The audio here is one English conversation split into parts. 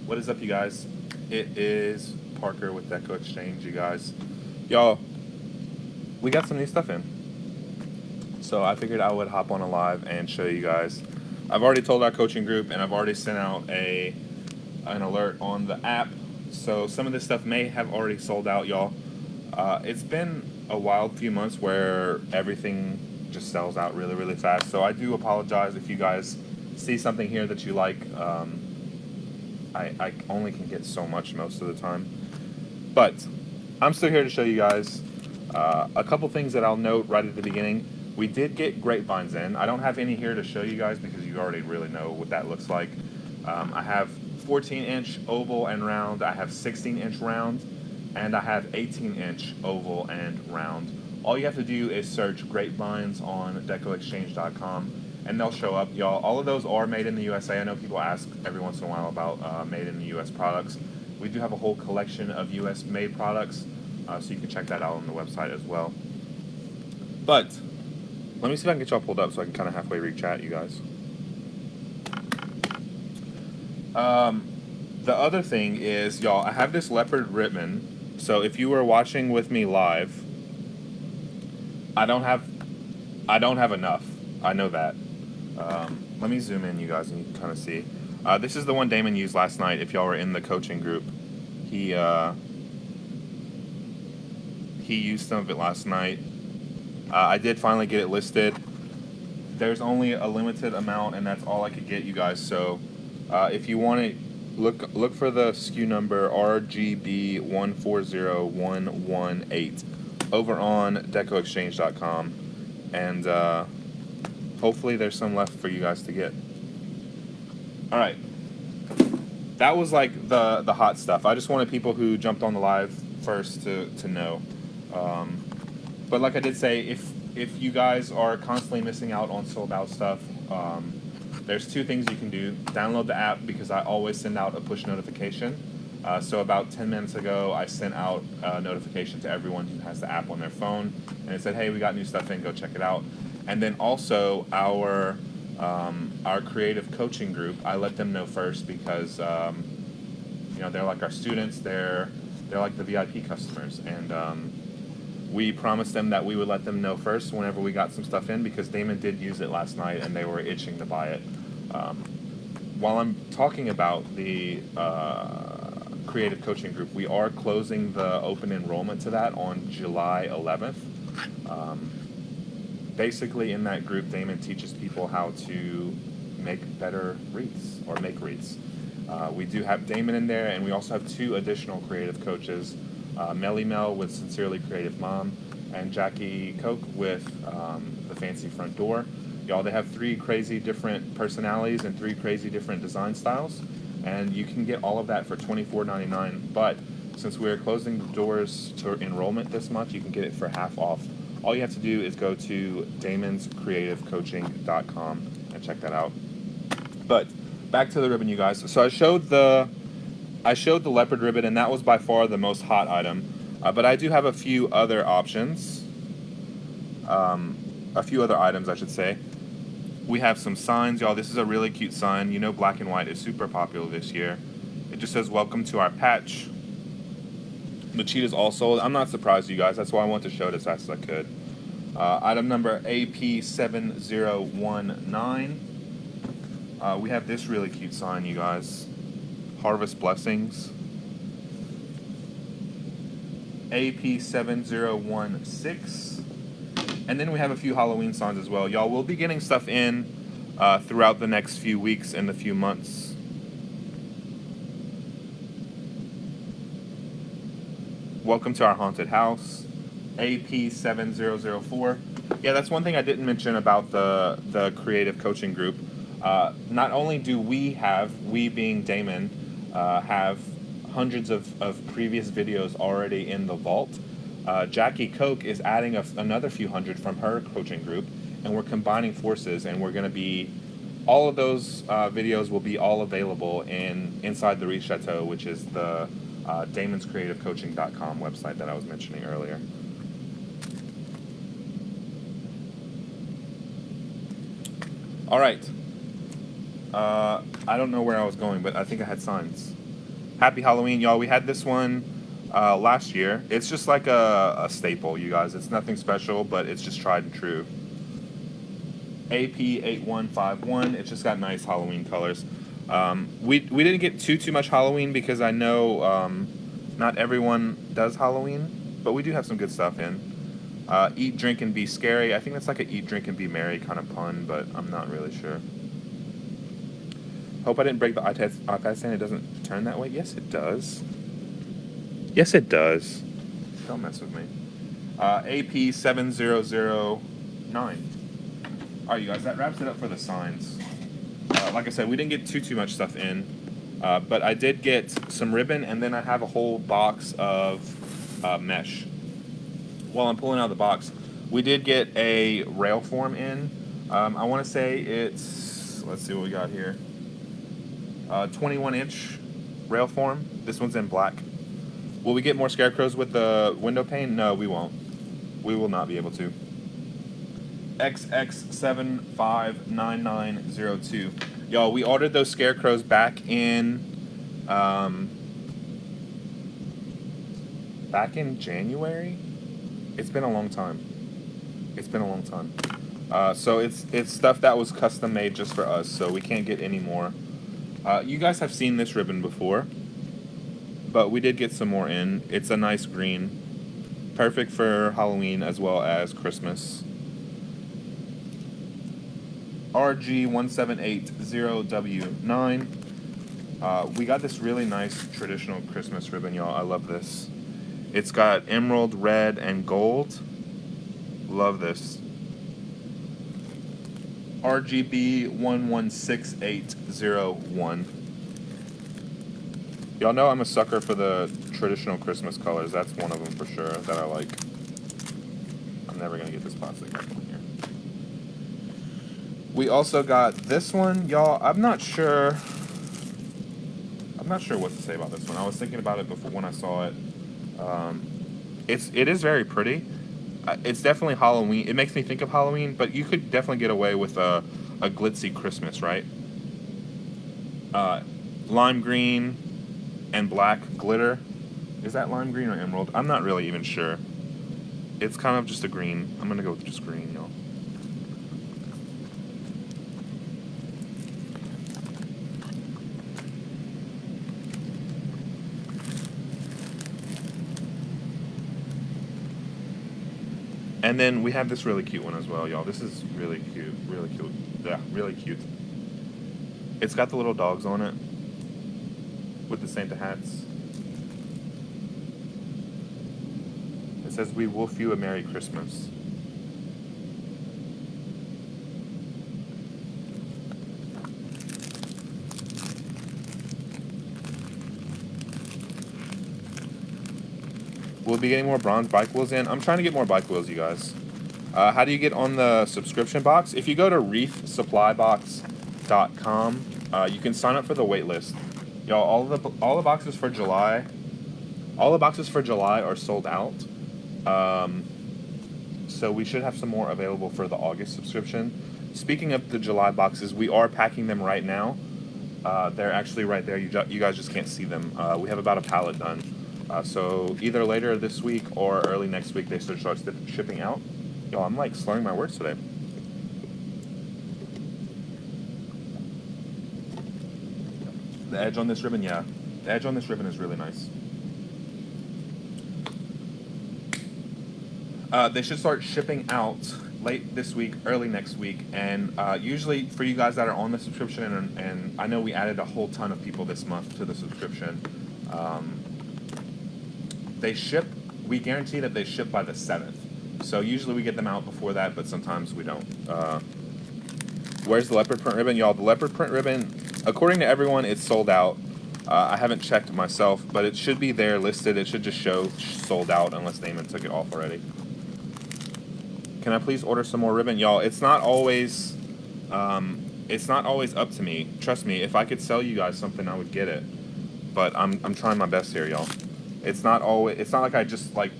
What is up, you guys? It is Parker with DecoExchange, you guys. Y'all, we got some new stuff in. So I figured I would hop on a live and show you guys. I've already told our coaching group and I've already sent out an alert on the app. So some of this stuff may have already sold out, y'all. It's been a wild few months where everything just sells out really, really fast. So I do apologize if you guys see something here that you like. I only can get so much most of the time. But I'm still here to show you guys a couple things that I'll note right at the beginning. We did get grapevines in. I don't have any here to show you guys because you already really know what that looks like. I have 14-inch oval and round. I have 16-inch round. And I have 18-inch oval and round. All you have to do is search grapevines on DecoExchange.com and they'll show up, y'all. All of those are made in the USA. I know people ask every once in a while about made in the US products. We do have a whole collection of US made products, so you can check that out on the website as well. But let me see if I can get y'all pulled up so I can kind of halfway re-chat you guys. The other thing is, y'all, I have this leopard ribbon. So if you were watching with me live, I don't have enough. I know that. Let me zoom in, you guys, and you can kind of see. This is the one Damon used last night. If y'all were in the coaching group, he used some of it last night. I did finally get it listed. There's only a limited amount, and that's all I could get, you guys. So if you want to look for the SKU number RGB140118 over on DecoExchange.com, and hopefully there's some left for you guys to get. All right, that was like the hot stuff. I just wanted people who jumped on the live first to know. But like I did say, if you guys are constantly missing out on sold out stuff, there's two things you can do. Download the app because I always send out a push notification. So about 10 minutes ago, I sent out a notification to everyone who has the app on their phone, and it said, "Hey, we got new stuff in. Go check it out." And then also our creative coaching group, I let them know first because they're like our students. They're like the VIP customers, and we promised them that we would let them know first whenever we got some stuff in because Damon did use it last night and they were itching to buy it. While I'm talking about the creative coaching group, we are closing the open enrollment to that on July 11th. Basically, in that group, Damon teaches people how to make better wreaths or make wreaths. We do have Damon in there, and we also have two additional creative coaches, Melly Mel with Sincerely Creative Mom, and Jackie Koch with the Fancy Front Door. Y'all, they have three crazy different personalities and three crazy different design styles, and you can get all of that for $24.99. But since we're closing the doors to enrollment this month, you can get it for half off. All you have to do is go to damonscreativecoaching.com and check that out. But back to the ribbon, you guys. So I showed the leopard ribbon, and that was by far the most hot item. But I do have a few other options. A few other items, I should say. We have some signs, y'all. This is a really cute sign. You know, black and white is super popular this year. It just says, "Welcome to our patch." The cheetah's all sold. I'm not surprised, you guys. That's why I wanted to show it as fast as I could. Item number AP7019. We have this really cute sign, you guys. Harvest Blessings. AP7016. And then we have a few Halloween signs as well. Y'all, we'll be getting stuff in throughout the next few weeks and the few months. Welcome to our haunted house. AP7004. Yeah, that's one thing I didn't mention about the creative coaching group. Not only do we being Damon, have hundreds of previous videos already in the vault, Jackie Koch is adding another few hundred from her coaching group, and we're combining forces, and we're going to be, all of those videos will be all available inside the Reach Chateau, which is the damonscreativecoaching.com website that I was mentioning earlier. All right. I don't know where I was going, but I think I had signs. Happy Halloween, y'all. We had this one last year. It's just like a staple, you guys. It's nothing special, but it's just tried and true. AP8151. It's just got nice Halloween colors. We didn't get too much Halloween because I know not everyone does Halloween, but we do have some good stuff in. Eat, drink, and be scary. I think that's like a eat, drink, and be merry kind of pun, but I'm not really sure. Hope I didn't break the iPad stand. It doesn't turn that way. Yes, it does. Yes, it does. Don't mess with me. AP7009. Alright, you guys, that wraps it up for the signs. Like I said, we didn't get too much stuff in, but I did get some ribbon, and then I have a whole box of mesh. While I'm pulling out the box, we did get a rail form in. I want to say it's, let's see what we got here. 21-inch rail form. This one's in black. Will we get more scarecrows with the window pane? No, we won't. We will not be able to. XX759902. Y'all, we ordered those scarecrows back in January. It's been a long time. It's been a long time. So it's stuff that was custom made just for us, so we can't get any more. You guys have seen this ribbon before, but we did get some more in. It's a nice green, perfect for Halloween as well as Christmas. RG1780W9. We got this really nice traditional Christmas ribbon, y'all. I love this. It's got emerald, red, and gold. Love this. RGB116801. Y'all know I'm a sucker for the traditional Christmas colors. That's one of them for sure that I like. I'm never going to get this plastic back on here. We also got this one. Y'all, I'm not sure what to say about this one. I was thinking about it before when I saw it. It is very pretty. It's definitely Halloween. It makes me think of Halloween, but you could definitely get away with a glitzy Christmas, right? Lime green and black glitter. Is that lime green or emerald? I'm not really even sure. It's kind of just a green. I'm going to go with just green, y'all. And then we have this really cute one as well, y'all. This is really cute, really cute. Yeah, really cute. It's got the little dogs on it with the Santa hats. It says, "We wolf you a Merry Christmas." We'll be getting more bronze bike wheels in. I'm trying to get more bike wheels, you guys. How do you get on the subscription box? If you go to reefsupplybox.com, you can sign up for the wait list. Y'all, all the boxes for July are sold out. So we should have some more available for the August subscription. Speaking of the July boxes, we are packing them right now. They're actually right there. You guys just can't see them. We have about a pallet done. So either later this week or early next week they should start shipping out. Yo, I'm like slurring my words today. The edge on this ribbon, yeah. The edge on this ribbon is really nice. They should start shipping out late this week, early next week, and usually for you guys that are on the subscription, and I know we added a whole ton of people this month to the subscription. They ship, we guarantee that they ship by the 7th. So usually we get them out before that, but sometimes we don't. Where's the leopard print ribbon? Y'all, the leopard print ribbon, according to everyone, it's sold out. I haven't checked myself, but it should be there listed. It should just show sold out unless Damon took it off already. Can I please order some more ribbon? Y'all, it's not always up to me. Trust me, if I could sell you guys something, I would get it. But I'm trying my best here, y'all. It's not like I just like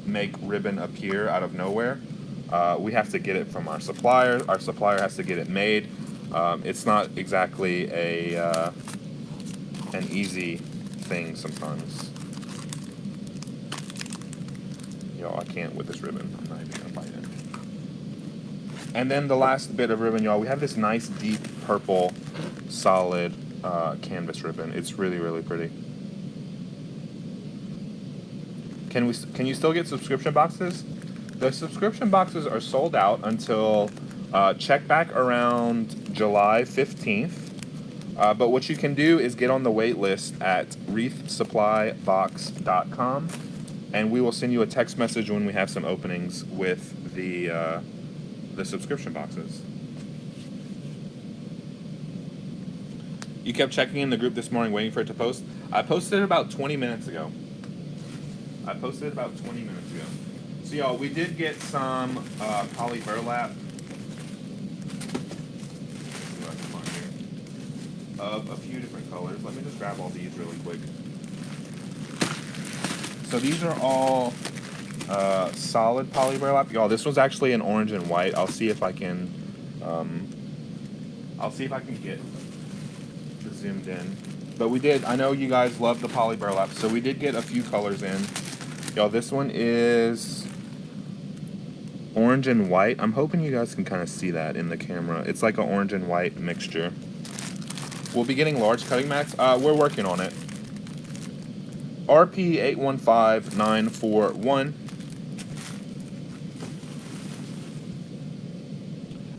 make ribbon appear out of nowhere. We have to get it from our supplier. Our supplier has to get it made. It's not exactly an easy thing sometimes. Y'all, I can't with this ribbon. I'm not even gonna bite it. And then the last bit of ribbon, y'all, we have this nice deep purple solid canvas ribbon. It's really, really pretty. Can you still get subscription boxes? The subscription boxes are sold out until check back around July 15th. But what you can do is get on the wait list at wreathsupplybox.com, and we will send you a text message when we have some openings with the subscription boxes. You kept checking in the group this morning waiting for it to post. I posted it about 20 minutes ago. So y'all, we did get some poly burlap of a few different colors. Let me just grab all these really quick. So these are all solid poly burlap. Y'all, this one's actually an orange and white. I'll see if I can get the zoomed in. But we did, I know you guys love the poly burlap, so we did get a few colors in. Y'all, this one is orange and white. I'm hoping you guys can kind of see that in the camera. It's like an orange and white mixture. We'll be getting large cutting mats. We're working on it. RP815941.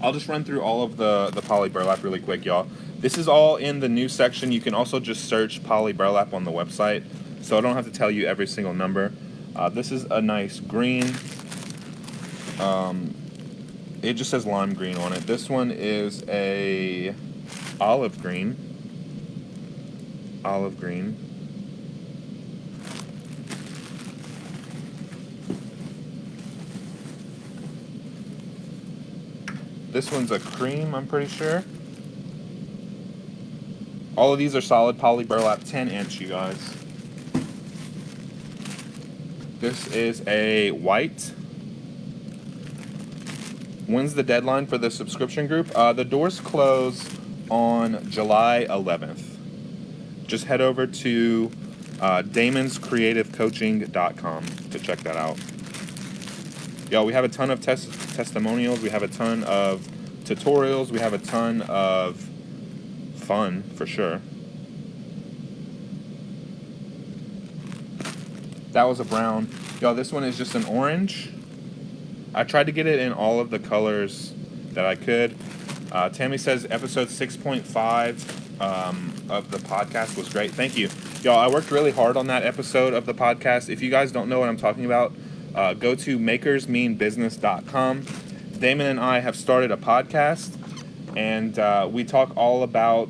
I'll just run through all of the poly burlap really quick, y'all. This is all in the new section. You can also just search poly burlap on the website, so I don't have to tell you every single number. This is a nice green. It just says lime green on it. This one is a olive green. This one's a cream, I'm pretty sure. All of these are solid poly burlap, 10-inch, you guys. This is a white. When's the deadline for the subscription group? The doors close on July 11th. Just head over to damonscreativecoaching.com to check that out. Y'all, we have a ton of testimonials. We have a ton of tutorials. We have a ton of fun, for sure. That was a brown. Y'all, this one is just an orange. I tried to get it in all of the colors that I could. Tammy says episode 6.5 of the podcast was great. Thank you. Y'all, I worked really hard on that episode of the podcast. If you guys don't know what I'm talking about, go to makersmeanbusiness.com. Damon and I have started a podcast, and we talk all about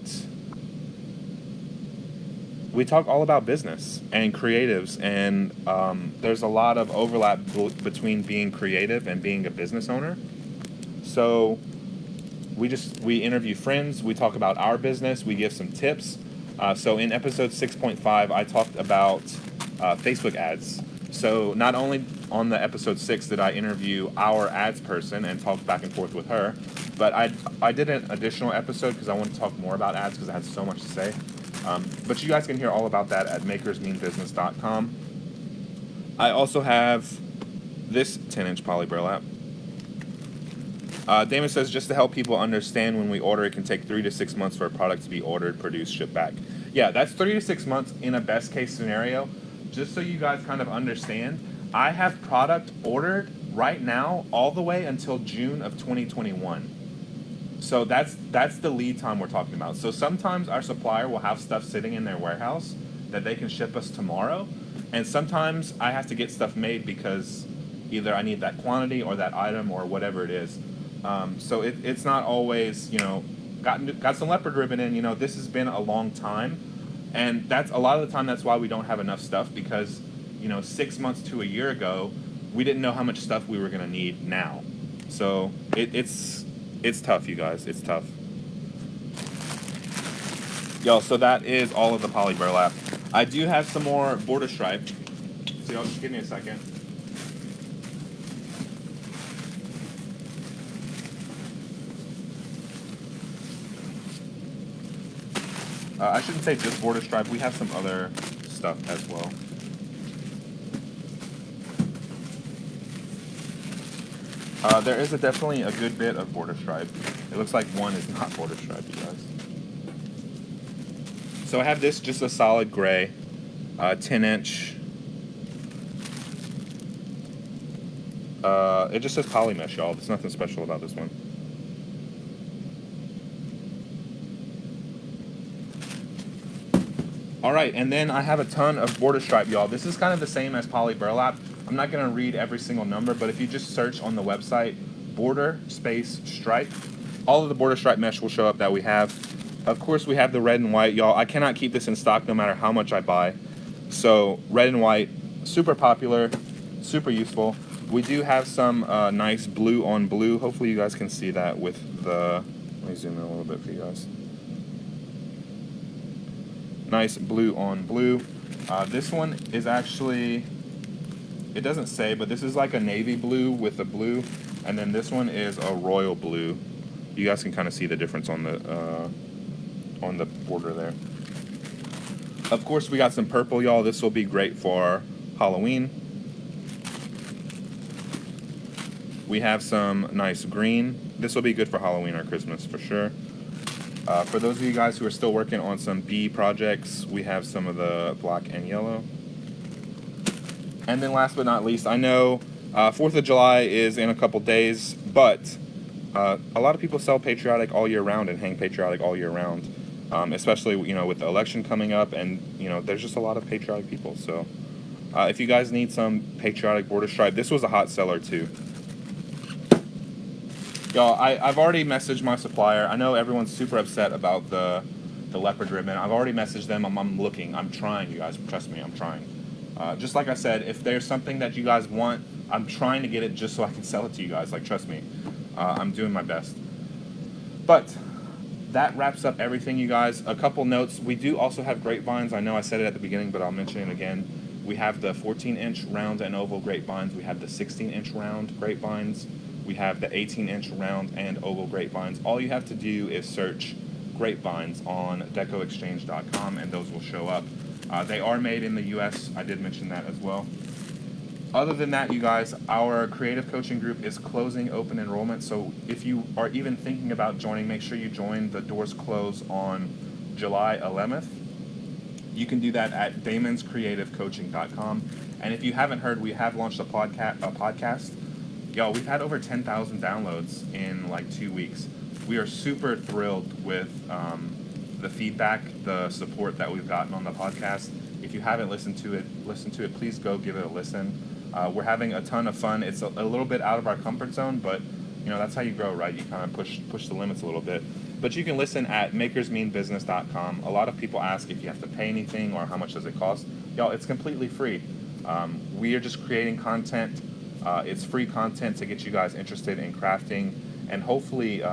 business and creatives, and there's a lot of overlap between being creative and being a business owner. So we interview friends, we talk about our business, we give some tips. So in episode 6.5, I talked about Facebook ads. So not only on the episode 6 did I interview our ads person and talk back and forth with her, but I did an additional episode because I wanted to talk more about ads because I had so much to say. But you guys can hear all about that at makersmeanbusiness.com. I also have this 10-inch poly burlap. Damon says, just to help people understand, when we order, it can take 3 to 6 months for a product to be ordered, produced, shipped back. Yeah, that's 3 to 6 months in a best case scenario. Just so you guys kind of understand, I have product ordered right now all the way until June of 2021. So that's the lead time we're talking about. So sometimes our supplier will have stuff sitting in their warehouse that they can ship us tomorrow, and sometimes I have to get stuff made because either I need that quantity or that item or whatever it is. So it's not always, got some leopard ribbon in, this has been a long time, and that's a lot of the time that's why we don't have enough stuff, because 6 months to a year ago we didn't know how much stuff we were going to need now. So it's tough, you guys. It's tough. Y'all, so that is all of the poly burlap. I do have some more border stripe. So y'all, just give me a second. I shouldn't say just border stripe. We have some other stuff as well. There is definitely a good bit of border stripe. It looks like one is not border stripe, you guys. So I have this, just a solid gray, 10-inch. It just says poly mesh, y'all. There's nothing special about this one. All right, and then I have a ton of border stripe, y'all. This is kind of the same as poly burlap. I'm not going to read every single number, but if you just search on the website, border space stripe, all of the border stripe mesh will show up that we have. Of course, we have the red and white, y'all. I cannot keep this in stock no matter how much I buy. So red and white, super popular, super useful. We do have some nice blue on blue. Hopefully you guys can see that with the, let me zoom in a little bit for you guys. Nice blue on blue. This one is actually, it doesn't say, but this is like a navy blue with a blue, and then this one is a royal blue. You guys can kind of see the difference on the border there. Of course, we got some purple, y'all. This will be great for Halloween. We have some nice green. This will be good for Halloween or Christmas for sure. For those of you guys who are still working on some bee projects, we have some of the black and yellow. And then last but not least, I know 4th of July is in a couple days, but a lot of people sell patriotic all year round and hang patriotic all year round, especially, you know, with the election coming up, and, you know, there's just a lot of patriotic people. So if you guys need some patriotic border stripe, this was a hot seller too. Y'all, I've already messaged my supplier. I know everyone's super upset about the leopard ribbon. I've already messaged them. I'm looking. I'm trying, you guys. Trust me, I'm trying. Just like I said, if there's something that you guys want, I'm trying to get it just so I can sell it to you guys. Like, trust me. I'm doing my best. But that wraps up everything, you guys. A couple notes. We do also have grapevines. I know I said it at the beginning, but I'll mention it again. We have the 14-inch round and oval grapevines. We have the 16-inch round grapevines. We have the 18-inch round and oval grapevines. All you have to do is search grapevines on DecoExchange.com, and those will show up. They are made in the U.S. I did mention that as well. Other than that, you guys, our creative coaching group is closing open enrollment. So if you are even thinking about joining, make sure you join. The doors close on July 11th. You can do that at damonscreativecoaching.com. And if you haven't heard, we have launched a podcast. Y'all, we've had over 10,000 downloads in like 2 weeks. We are super thrilled with the feedback, the support that we've gotten on the podcast. If you haven't listened to it, please go give it a listen. We're having a ton of fun. It's a little bit out of our comfort zone, but you know, that's how you grow, right? You kind of push the limits a little bit. But you can listen at makersmeanbusiness.com. A lot of people ask if you have to pay anything or how much does it cost. Y'all, it's completely free. We are just creating content. It's free content to get you guys interested in crafting and hopefully,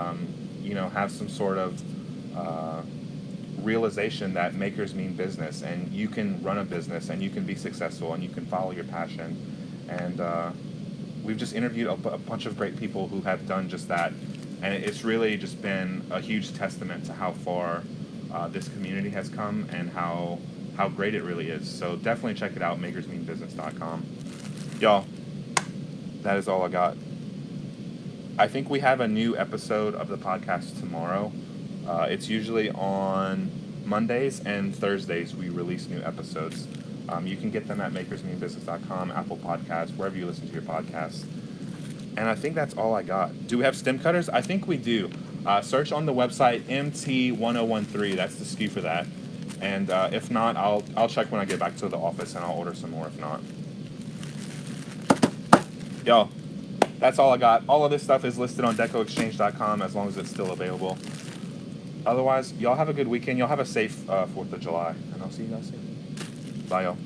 you know, have some sort of realization that makers mean business, and you can run a business and you can be successful and you can follow your passion. And we've just interviewed a bunch of great people who have done just that, and it's really just been a huge testament to how far this community has come and how great it really is. So definitely check it out, makersmeanbusiness.com. Y'all, that is all I got. I think we have a new episode of the podcast tomorrow. It's usually on Mondays and Thursdays we release new episodes. You can get them at makersmeanbusiness.com, Apple Podcasts, wherever you listen to your podcasts. And I think that's all I got. Do we have stem cutters? I think we do. Search on the website MT1013. That's the SKU for that. And if not, I'll check when I get back to the office and I'll order some more if not. Yo, that's all I got. All of this stuff is listed on DecoExchange.com as long as it's still available. Otherwise, y'all have a good weekend. Y'all have a safe 4th of July. And I'll see you guys soon. Bye, y'all.